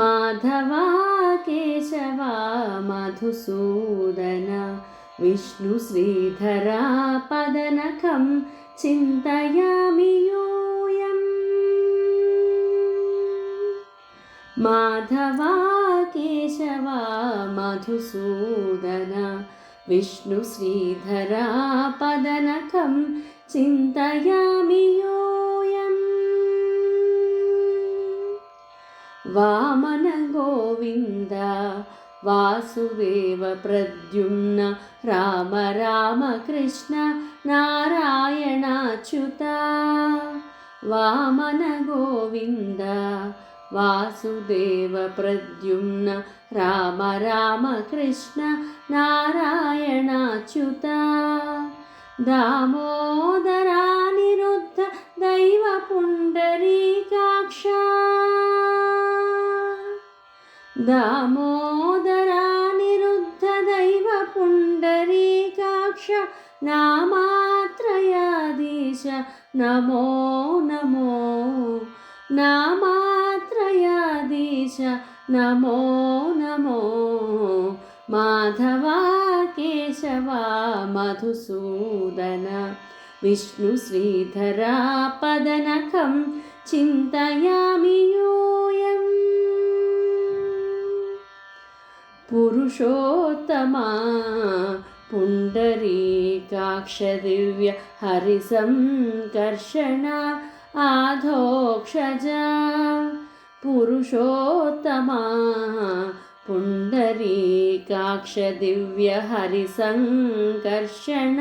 माधवा केशवा मधुसूदन विष्णुश्रीधरा पदनखं चिन्तयामि यूयम्। माधवा केशवा मधुसूदन विष्णुश्रीधरा पदनखं चिन्तयामि यूयम्। वामन गोविन्द वासुदेव प्रद्युम्न राम राम कृष्ण नारायणाच्युत। वामन गोविन्द वासुदेव प्रद्युम्न राम राम कृष्ण नारायणाच्युत। दामोदरानिरुद्ध दैव पुण्डरीकाक्ष। दामोदरानिरुद्ध दैव पुण्डरीकाक्ष नामात्रयाधीश नमो नमो। नामात्रयाधीश नमो नमो। माधवा केशवा मधुसूदन विष्णुश्रीधरा पदनखं चिन्तयामि यूयम्। पुरुषोत्तमा पुण्डरीकाक्ष दिव्य हरिसंकर्षण आधोक्षजा। पुरुषोत्तमा पुण्डरीकाक्ष दिव्य हरिसंकर्षण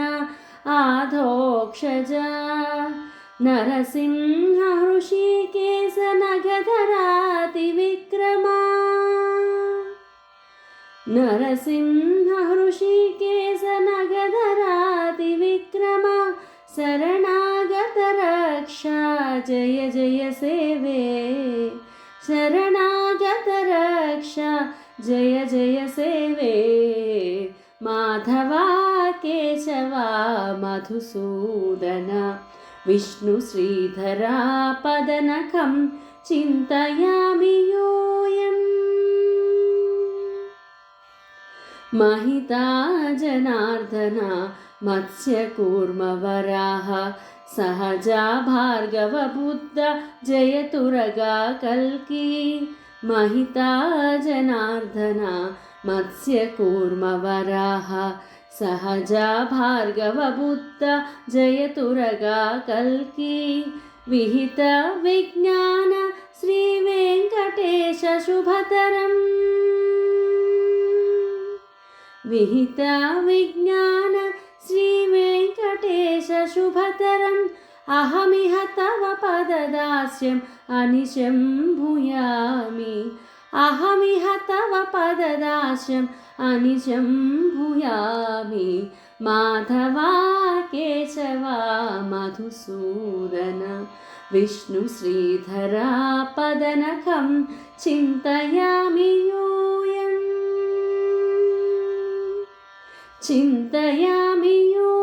आधोक्षजा। नरसिंह हृषीकेश नगधरातिविक्रमा। नरसिंह हृषीकेश नगधरातिविक्रमा शरणागत रक्षा जय जय सेवे। शरणागत रक्षा जय जय सेवे। माधवा केशवा मधुसूदन विष्णुश्रीधरा पदनखं चिन्तयामि यूयम्। महिता जनार्दन मत्स्यकूर्मवराह सहजा भार्गव बुद्ध जयतुरगा कल्की। महिता जनार्दन मत्स्यकूर्मवराह सहजा भार्गव बुद्ध जयतुरगा कल्की। विहित विज्ञान श्रीवेङ्कटेश शुभतरम्। विहित विज्ञान श्रीवेङ्कटेश शुभतरम्। अहमिह तव पददास्यम् अनिशं भूयामि। अहमिह तव पददास्यम् अनिशं भूयामि। माधवा केशवा मधुसूदन विष्णुश्रीधरा पदनखं चिन्तयामि यूयम्। चिन्तयामि यूयम्।